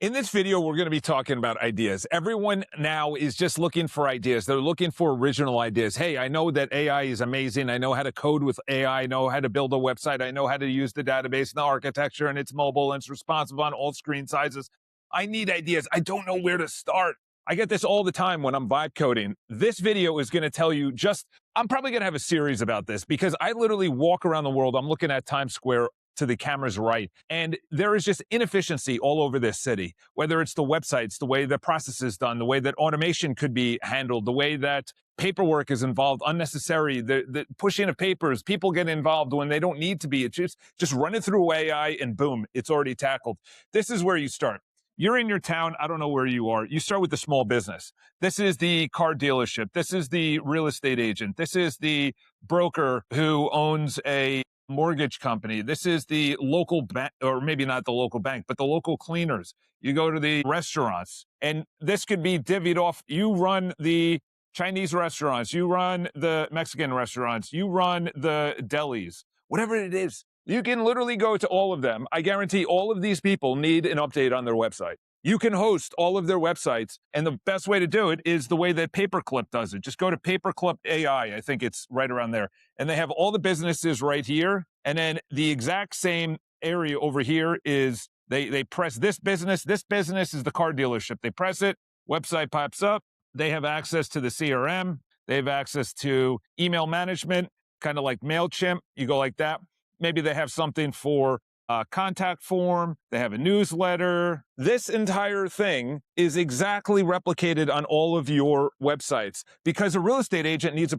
In this video, we're going to be talking about ideas. Everyone now is just looking for ideas. They're looking for original ideas. Hey, I know that AI is amazing. I know how to code with AI. I know how to build a website. I know how to use the database and the architecture, and it's mobile and it's responsive on all screen sizes. I need ideas. I don't know where to start. I get this all the time when I'm vibe coding. This video is going to tell you I'm probably going to have a series about this because I literally walk around the world. I'm looking at Times Square to the camera's right. And there is just inefficiency all over this city, whether it's the websites, the way the process is done, the way that automation could be handled, the way that paperwork is involved, unnecessary, the pushing of papers, people get involved when they don't need to be. It's just run it through AI and boom, it's already tackled. This is where you start. You're in your town. I don't know where you are. You start with the small business. This is the car dealership. This is the real estate agent. This is the broker who owns a mortgage company. This is the local bank, or maybe not the local bank, but the local cleaners. You go to the restaurants, and this could be divvied off. You run the Chinese restaurants, you run the Mexican restaurants, you run the delis, whatever it is. You can literally go to all of them. I guarantee all of these people need an update on their website. You can host all of their websites, and the best way to do it is the way that Paperclip does it. Just go to Paperclip AI. I think it's right around there. And they have all the businesses right here. And then the exact same area over here is they press this business. This business is the car dealership. They press it, website pops up. They have access to the CRM. They have access to email management, kind of like MailChimp. You go like that. Maybe they have something for contact form. They have a newsletter. This entire thing is exactly replicated on all of your websites because a real estate agent needs a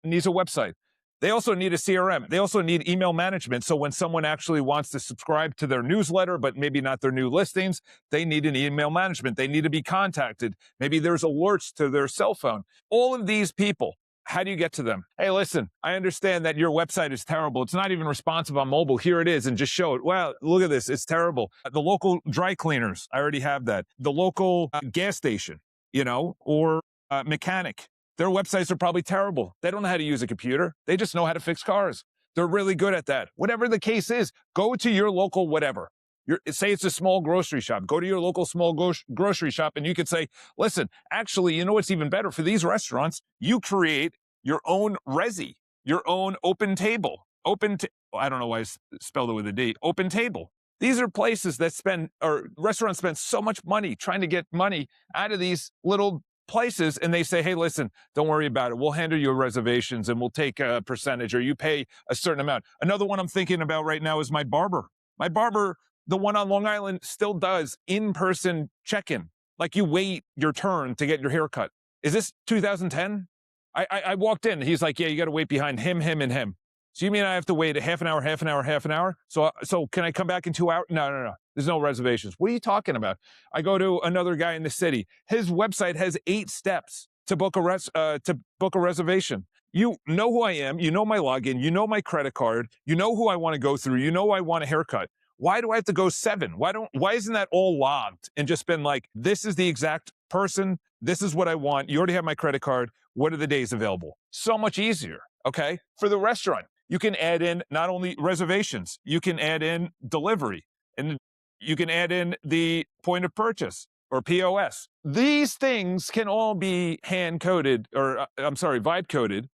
website. They also need a CRM. They also need email management. So when someone actually wants to subscribe to their newsletter, but maybe not their new listings, they need an email management. They need to be contacted. Maybe there's alerts to their cell phone. All of these people, how do you get to them? Hey, listen, I understand that your website is terrible. It's not even responsive on mobile. Here it is, and just show it. Wow, look at this. It's terrible. The local dry cleaners, I already have that. The local gas station, or mechanic. Their websites are probably terrible. They don't know how to use a computer. They just know how to fix cars. They're really good at that. Whatever the case is, go to your local whatever. Say it's a small grocery shop. Go to your local small grocery shop and you could say, listen, actually, you know what's even better for these restaurants? You create your own resi, your own open table. I don't know why I spelled it with a D. Open table. These are places that restaurants spend so much money trying to get money out of these little places, and they say, hey, listen, don't worry about it. We'll handle your reservations and we'll take a percentage, or you pay a certain amount. Another one I'm thinking about right now is my barber. My barber, the one on Long Island, still does in-person check-in. Like you wait your turn to get your haircut. Is this 2010? I walked in. He's like, yeah, you got to wait behind him, and him. So you mean I have to wait a half an hour? So can I come back in 2 hours? No. There's no reservations. What are you talking about? I go to another guy in the city. His website has 8 steps to book a reservation. You know who I am. You know my login. You know my credit card. You know who I want to go through. You know I want a haircut. Why do I have to go 7? Why isn't that all logged and just been like, this is the exact person. This is what I want. You already have my credit card. What are the days available? So much easier. Okay. For the restaurant, you can add in not only reservations, you can add in delivery, and you can add in the point of purchase or POS. These things can all be vibe coded.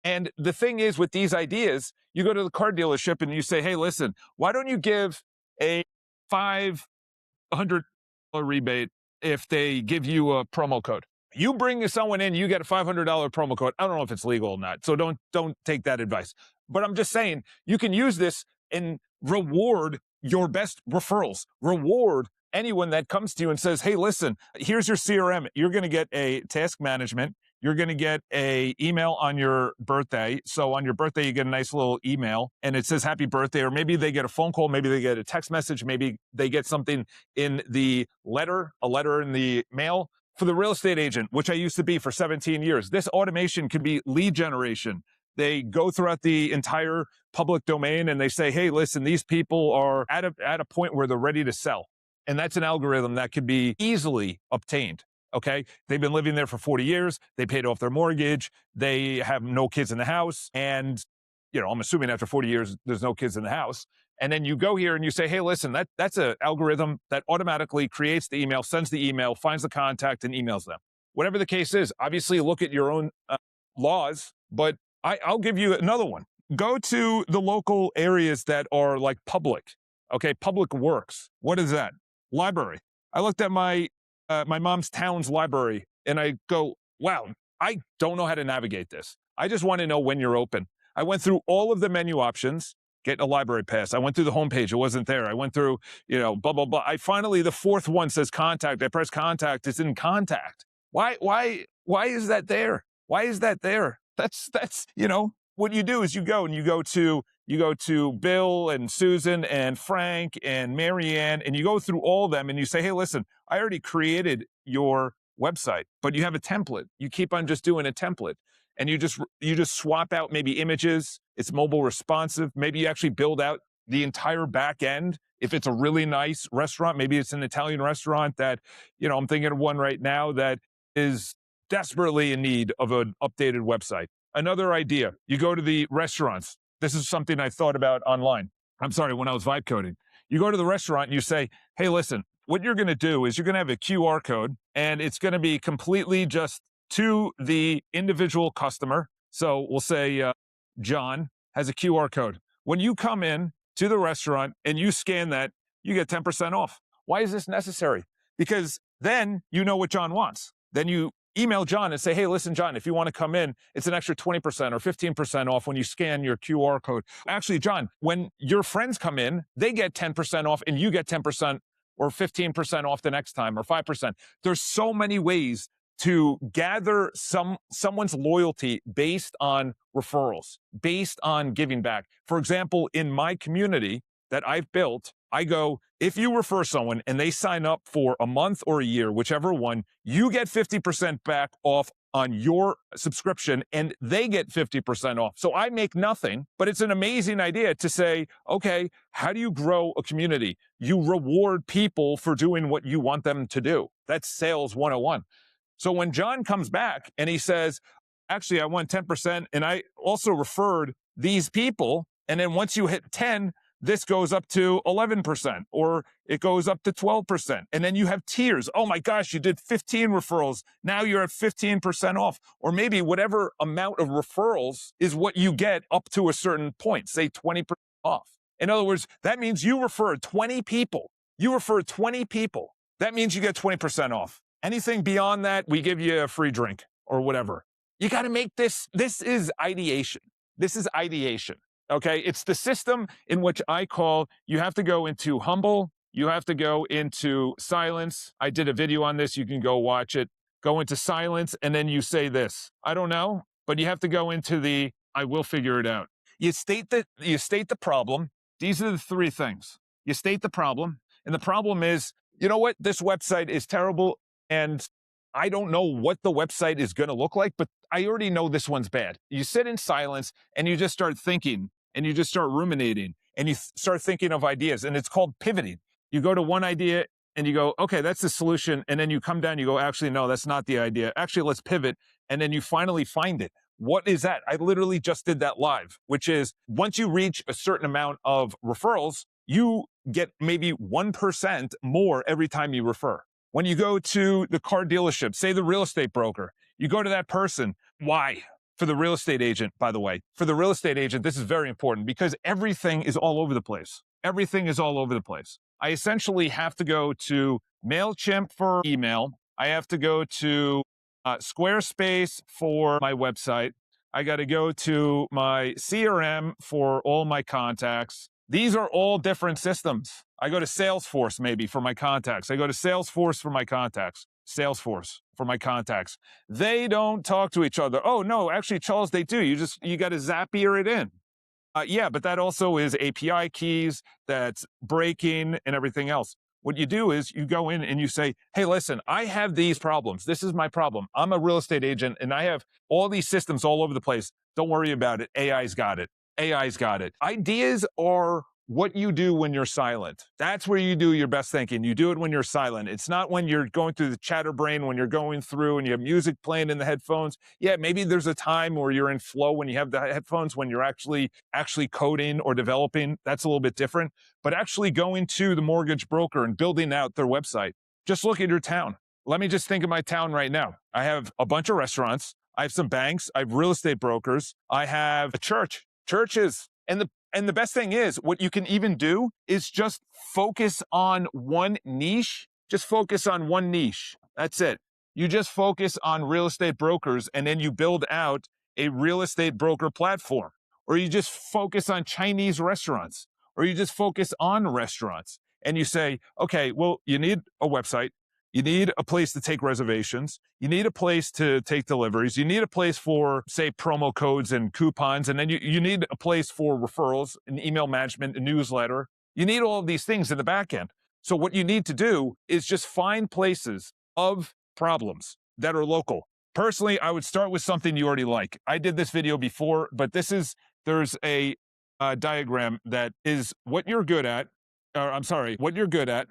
And the thing is with these ideas, you go to the car dealership and you say, hey, listen, why don't you give a $500 rebate if they give you a promo code? You bring someone in, you get a $500 promo code. I don't know if it's legal or not, so don't take that advice. But I'm just saying, you can use this and reward your best referrals. Reward anyone that comes to you and says, hey, listen, here's your CRM. You're going to get a task management. You're going to get a email on your birthday. So on your birthday, you get a nice little email and it says happy birthday, or maybe they get a phone call. Maybe they get a text message. Maybe they get something in the letter, a letter in the mail. For the real estate agent, which I used to be for 17 years, this automation can be lead generation. They go throughout the entire public domain and they say, hey, listen, these people are at a point where they're ready to sell. And that's an algorithm that could be easily obtained. Okay. They've been living there for 40 years. They paid off their mortgage. They have no kids in the house. And, I'm assuming after 40 years, there's no kids in the house. And then you go here and you say, hey, listen, that's an algorithm that automatically creates the email, sends the email, finds the contact, and emails them. Whatever the case is, obviously look at your own laws, but I'll give you another one. Go to the local areas that are like public. Okay, public works. What is that? Library. I looked at my mom's town's library and I go, wow, I don't know how to navigate this. I just want to know when you're open. I went through all of the menu options, get a library pass. I went through the homepage. It wasn't there. I went through, blah, blah, blah. Finally, the fourth one says contact. I press contact. It's in contact. Why is that there? Why is that there? That's, what you do is you go to Bill and Susan and Frank and Marianne, and you go through all of them and you say, hey, listen, I already created your website, but you have a template. You keep on just doing a template and you just swap out maybe images. It's mobile responsive. Maybe you actually build out the entire back end. If it's a really nice restaurant, maybe it's an Italian restaurant that, I'm thinking of one right now that is desperately in need of an updated website. Another idea, you go to the restaurants. This is something I thought about online. When I was vibe coding. You go to the restaurant and you say, hey, listen, what you're going to do is you're going to have a QR code and it's going to be completely just to the individual customer. So we'll say John has a QR code. When you come in to the restaurant and you scan that, you get 10% off. Why is this necessary? Because then you know what John wants. Then you email John and say, hey, listen, John, if you want to come in, it's an extra 20% or 15% off when you scan your QR code. Actually, John, when your friends come in, they get 10% off and you get 10% or 15% off the next time or 5%. There's so many ways to gather someone's loyalty based on referrals, based on giving back. For example, in my community that I've built, I go, if you refer someone and they sign up for a month or a year, whichever one, you get 50% back off on your subscription and they get 50% off. So I make nothing, but it's an amazing idea to say, okay, how do you grow a community? You reward people for doing what you want them to do. That's sales 101. So when John comes back and he says, actually, I want 10% and I also referred these people. And then once you hit 10, this goes up to 11% or it goes up to 12%. And then you have tiers. Oh my gosh, you did 15 referrals. Now you're at 15% off. Or maybe whatever amount of referrals is what you get up to a certain point, say 20% off. In other words, that means you referred 20 people. That means you get 20% off. Anything beyond that, we give you a free drink or whatever. You got to make this is ideation. This is ideation. Okay, it's the system in which I call, you have to go into humble, you have to go into silence. I did a video on this, you can go watch it. Go into silence, and then you say this, I don't know, but you have to go into the, I will figure it out. You state the problem. These are the three things. You state the problem, and the problem is, you know what, this website is terrible, and I don't know what the website is going to look like, but I already know this one's bad. You sit in silence and you just start thinking and you just start ruminating and you start thinking of ideas, and it's called pivoting. You go to one idea and you go, okay, that's the solution. And then you come down, you go, actually, no, that's not the idea. Actually, let's pivot. And then you finally find it. What is that? I literally just did that live, which is once you reach a certain amount of referrals, you get maybe 1% more every time you refer. When you go to the car dealership, say the real estate broker, you go to that person. Why? For the real estate agent, by the way, for the real estate agent, this is very important because everything is all over the place. Everything is all over the place. I essentially have to go to MailChimp for email. I have to go to Squarespace for my website. I got to go to my CRM for all my contacts. These are all different systems. I go to Salesforce maybe for my contacts. I go to Salesforce for my contacts. Salesforce for my contacts. They don't talk to each other. Oh no, actually, Charles, they do. You got to Zapier it in. Yeah, but that also is API keys, that's breaking and everything else. What you do is you go in and you say, hey, listen, I have these problems. This is my problem. I'm a real estate agent and I have all these systems all over the place. Don't worry about it. AI's got it. AI's got it. Ideas are what you do when you're silent. That's where you do your best thinking. You do it when you're silent. It's not when you're going through the chatterbrain, when you're going through and you have music playing in the headphones. Yeah, maybe there's a time where you're in flow when you have the headphones, when you're actually coding or developing. That's a little bit different. But actually going to the mortgage broker and building out their website. Just look at your town. Let me just think of my town right now. I have a bunch of restaurants. I have some banks. I have real estate brokers. I have a church, churches. And the best thing is, what you can even do is just focus on one niche. Just focus on one niche. That's it. You just focus on real estate brokers, and then you build out a real estate broker platform. Or you just focus on Chinese restaurants, or you just focus on restaurants. And you say, okay, well, you need a website. You need a place to take reservations. You need a place to take deliveries. You need a place for, say, promo codes and coupons. And then you need a place for referrals, and email management, a newsletter. You need all of these things in the back end. So what you need to do is just find places of problems that are local. Personally, I would start with something you already like. I did this video before, but there's a diagram that is what you're good at, what you're good at,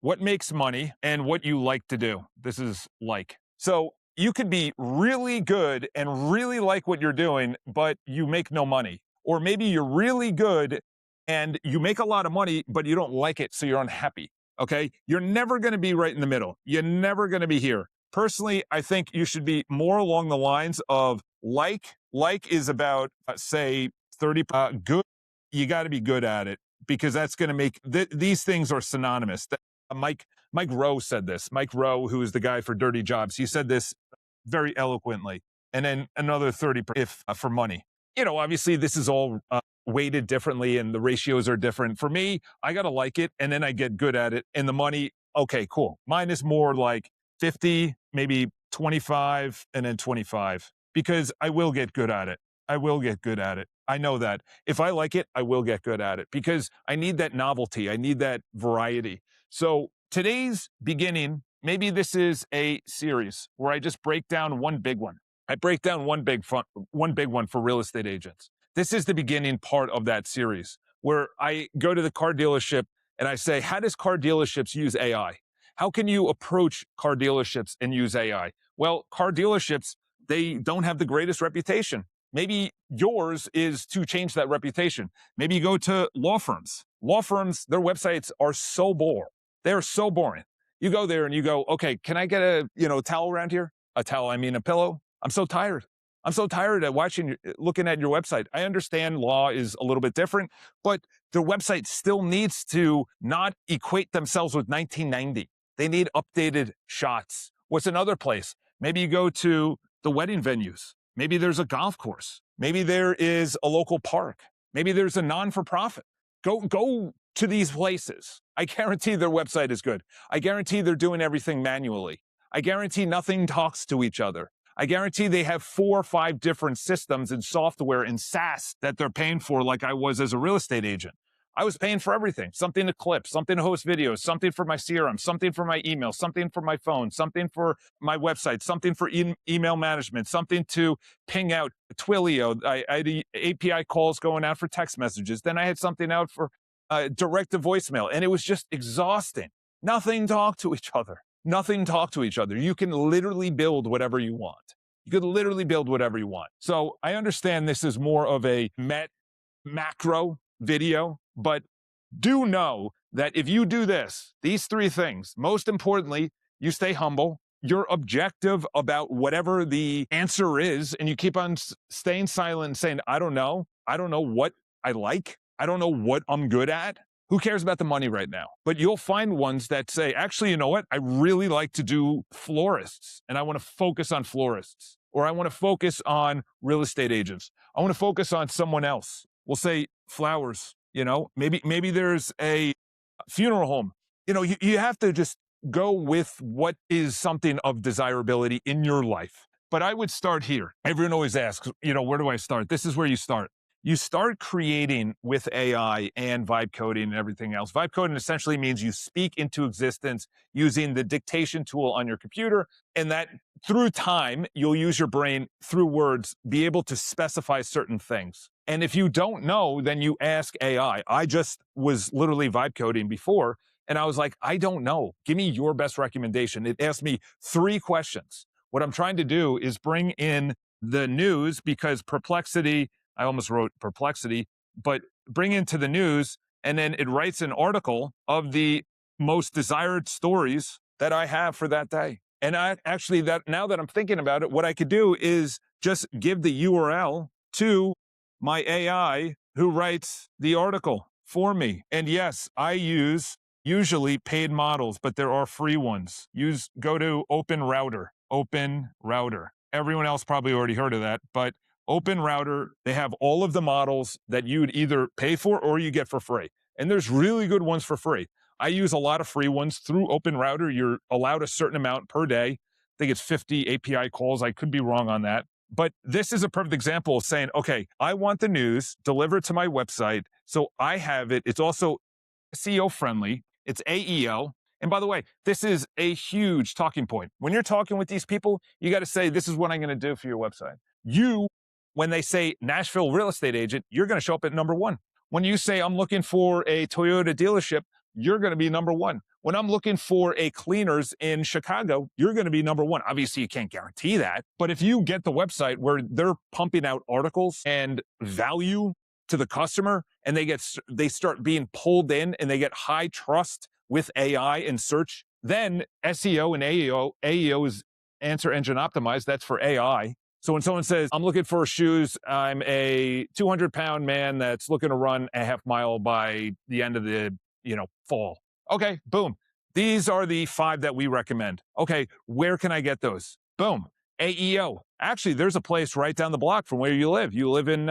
what makes money, and what you like to do. This is like. So you could be really good and really like what you're doing, but you make no money. Or maybe you're really good and you make a lot of money, but you don't like it, so you're unhappy. Okay? You're never going to be right in the middle. You're never going to be here. Personally, I think you should be more along the lines of like. Like is about, say, 30. Good. You got to be good at it, because that's going to make these things are synonymous. Mike Rowe said this. Mike Rowe, who is the guy for Dirty Jobs, he said this very eloquently. And then another 30 if for money. Obviously this is all weighted differently and the ratios are different. For me, I got to like it and then I get good at it. And the money, okay, cool. Mine is more like 50, maybe 25, and then 25, because I will get good at it. I will get good at it. I know that. If I like it, I will get good at it, because I need that novelty. I need that variety. So today's beginning, maybe this is a series where I just break down one big one. I break down one big one for real estate agents. This is the beginning part of that series, where I go to the car dealership and I say, how does car dealerships use AI? How can you approach car dealerships and use AI? Well, car dealerships, they don't have the greatest reputation. Maybe yours is to change that reputation. Maybe you go to law firms. Law firms, their websites are so boring. They're so boring. You go there and you go, okay, can I get a towel around here? A towel, I mean a pillow. I'm so tired. I'm so tired of looking at your website. I understand law is a little bit different, but their website still needs to not equate themselves with 1990. They need updated shots. What's another place? Maybe you go to the wedding venues. Maybe there's a golf course. Maybe there is a local park. Maybe there's a non-for-profit. Go to these places. I guarantee their website is good. I guarantee they're doing everything manually. I guarantee nothing talks to each other. I guarantee they have 4 or 5 different systems and software and SaaS that they're paying for, like I was as a real estate agent. I was paying for everything, something to clip, something to host videos, something for my CRM, something for my email, something for my phone, something for my website, something for email management, something to ping out Twilio. I had API calls going out for text messages. Then I had something out for direct to voicemail, and it was just exhausting. Nothing talked to each other. Nothing talked to each other. You can literally build whatever you want. You could literally build whatever you want. So I understand this is more of a macro video, but do know that if you do these 3 things, most importantly, you stay humble, you're objective about whatever the answer is, and you keep on staying silent and saying, I don't know what I like. I don't know what I'm good at. Who cares about the money right now? But you'll find ones that say, actually, you know what? I really like to do florists, and I want to focus on florists, or I want to focus on real estate agents. I want to focus on someone else. We'll say flowers, maybe there's a funeral home. You have to just go with what is something of desirability in your life. But I would start here. Everyone always asks, where do I start? This is where you start. You start creating with AI and vibe coding and everything else. Vibe coding essentially means you speak into existence using the dictation tool on your computer, and that through time, you'll use your brain through words, be able to specify certain things. And if you don't know, then you ask AI. I just was literally vibe coding before, and I was like, I don't know. Give me your best recommendation. It asked me 3 questions. What I'm trying to do is bring in the news because perplexity, I almost wrote perplexity, but bring into the news, and then it writes an article of the most desired stories that I have for that day. And I actually, that now that I'm thinking about it, what I could do is just give the URL to my AI who writes the article for me. And yes, I use usually paid models, but there are free ones. Go to Open Router. Everyone else probably already heard of that, but Open Router, they have all of the models that you would either pay for or you get for free. And there's really good ones for free. I use a lot of free ones through Open Router. You're allowed a certain amount per day. I think it's 50 API calls. I could be wrong on that. But this is a perfect example of saying, okay, I want the news delivered to my website. So I have it. It's also SEO friendly. It's AEO. And by the way, this is a huge talking point. When you're talking with these people, you got to say, this is what I'm going to do for your website. When they say Nashville real estate agent, you're going to show up at number 1. When you say, I'm looking for a Toyota dealership, you're going to be number 1. When I'm looking for a cleaners in Chicago, you're going to be number 1. Obviously, you can't guarantee that. But if you get the website where they're pumping out articles and value to the customer, and they start being pulled in and they get high trust with AI and search, then SEO and AEO is answer engine optimized. That's for AI. So when someone says, I'm looking for shoes, I'm a 200-pound man that's looking to run a half mile by the end of the fall. Okay, boom. These are the 5 that we recommend. Okay, where can I get those? Boom. AEO. Actually, there's a place right down the block from where you live. You live in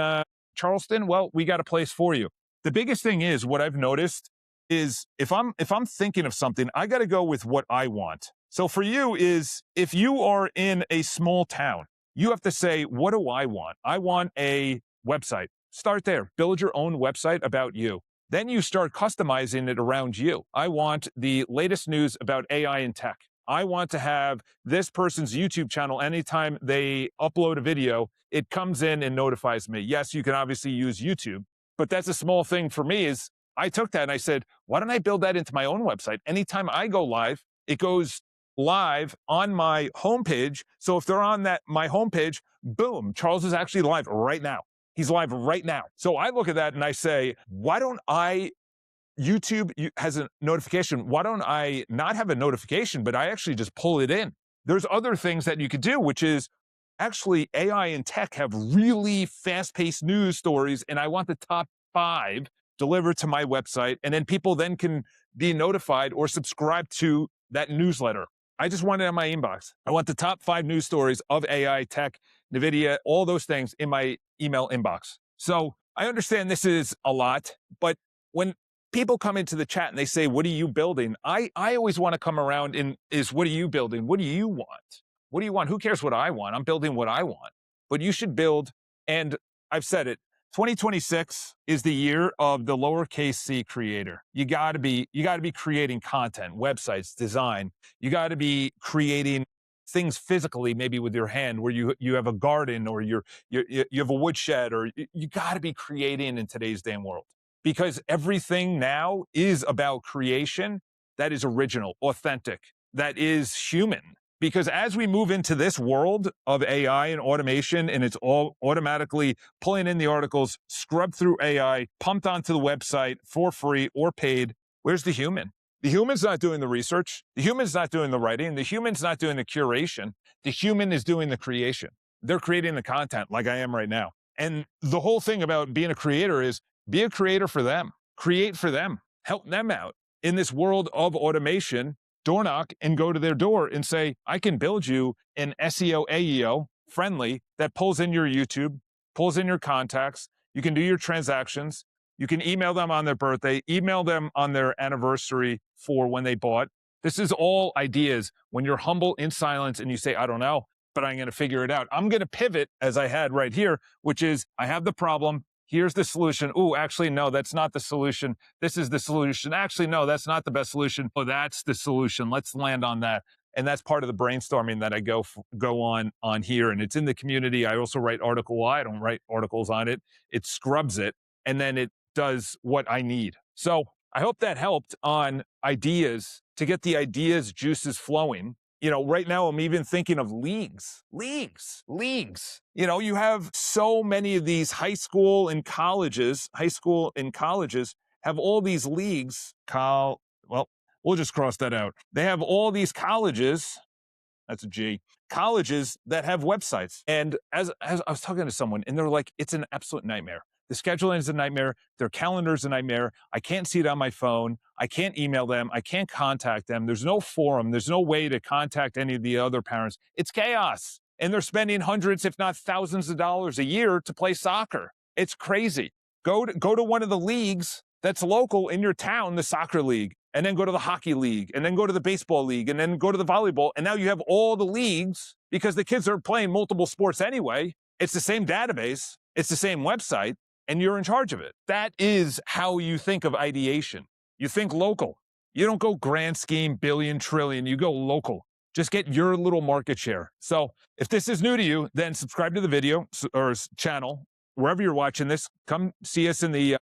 Charleston? Well, we got a place for you. The biggest thing is what I've noticed is if I'm thinking of something, I got to go with what I want. So for you is if you are in a small town, you have to say, what do I want? I want a website. Start there. Build your own website about you. Then you start customizing it around you. I want the latest news about AI and tech. I want to have this person's YouTube channel. Anytime they upload a video, it comes in and notifies me. Yes, you can obviously use YouTube, but that's a small thing for me is I took that and I said, why don't I build that into my own website? Anytime I go live, it goes live on my homepage. So if they're on my homepage, boom, Charles is actually live right now. He's live right now. So I look at that and I say, why don't YouTube has a notification. Why don't I not have a notification, but I actually just pull it in? There's other things that you could do, which is actually AI and tech have really fast-paced news stories, and I want the top 5 delivered to my website, and then people then can be notified or subscribe to that newsletter. I just want it in my inbox. I want the top 5 news stories of AI, tech, NVIDIA, all those things in my email inbox. So I understand this is a lot, but when people come into the chat and they say, what are you building? I always want to come around and is, what are you building? What do you want? What do you want? Who cares what I want? I'm building what I want. But you should build, and I've said it, 2026 is the year of the lowercase c creator. You got to be creating content, websites, design. You got to be creating things physically, maybe with your hand, where you have a garden or you have a woodshed, or you got to be creating in today's damn world. Because everything now is about creation that is original, authentic, that is human. Because as we move into this world of AI and automation, and it's all automatically pulling in the articles, scrubbed through AI, pumped onto the website for free or paid, where's the human? The human's not doing the research. The human's not doing the writing. The human's not doing the curation. The human is doing the creation. They're creating the content like I am right now. And the whole thing about being a creator is be a creator for them, create for them, help them out in this world of automation. Door knock and go to their door and say, I can build you an SEO, AEO friendly that pulls in your YouTube, pulls in your contacts. You can do your transactions. You can email them on their birthday, email them on their anniversary for when they bought. This is all ideas when you're humble in silence and you say, I don't know, but I'm going to figure it out. I'm going to pivot as I had right here, which is I have the problem. Here's the solution. Oh, actually, no, that's not the solution. This is the solution. Actually, no, that's not the best solution. Oh, that's the solution. Let's land on that. And that's part of the brainstorming that I go on here. And it's in the community. I also write article. I don't write articles on it. It scrubs it, and then it does what I need. So I hope that helped on ideas, to get the ideas juices flowing. Right now I'm even thinking of leagues. You have so many of these high school and colleges have all these leagues. Well, we'll just cross that out. They have all these colleges, that's a G, colleges that have websites. And as I was talking to someone, and they're like, it's an absolute nightmare. The scheduling is a nightmare. Their calendar is a nightmare. I can't see it on my phone. I can't email them. I can't contact them. There's no forum. There's no way to contact any of the other parents. It's chaos. And they're spending hundreds, if not thousands of dollars a year to play soccer. It's crazy. Go to one of the leagues that's local in your town, the soccer league, and then go to the hockey league, and then go to the baseball league, and then go to the volleyball. And now you have all the leagues because the kids are playing multiple sports anyway. It's the same database. It's the same website. And you're in charge of it. That is how you think of ideation. You think local. You don't go grand scheme, billion, trillion. You go local. Just get your little market share. So if this is new to you, then subscribe to the video or channel. Wherever you're watching this, come see us in the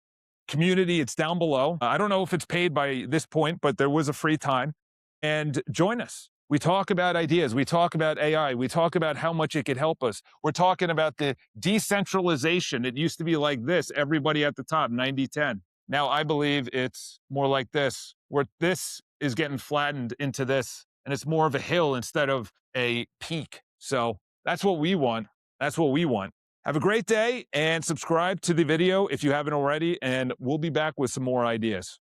community. It's down below. I don't know if it's paid by this point, but there was a free time. And join us. We talk about ideas. We talk about AI. We talk about how much it could help us. We're talking about the decentralization. It used to be like this, everybody at the top, 90-10. Now I believe it's more like this, where this is getting flattened into this, and it's more of a hill instead of a peak. So that's what we want. That's what we want. Have a great day, and subscribe to the video if you haven't already, and we'll be back with some more ideas.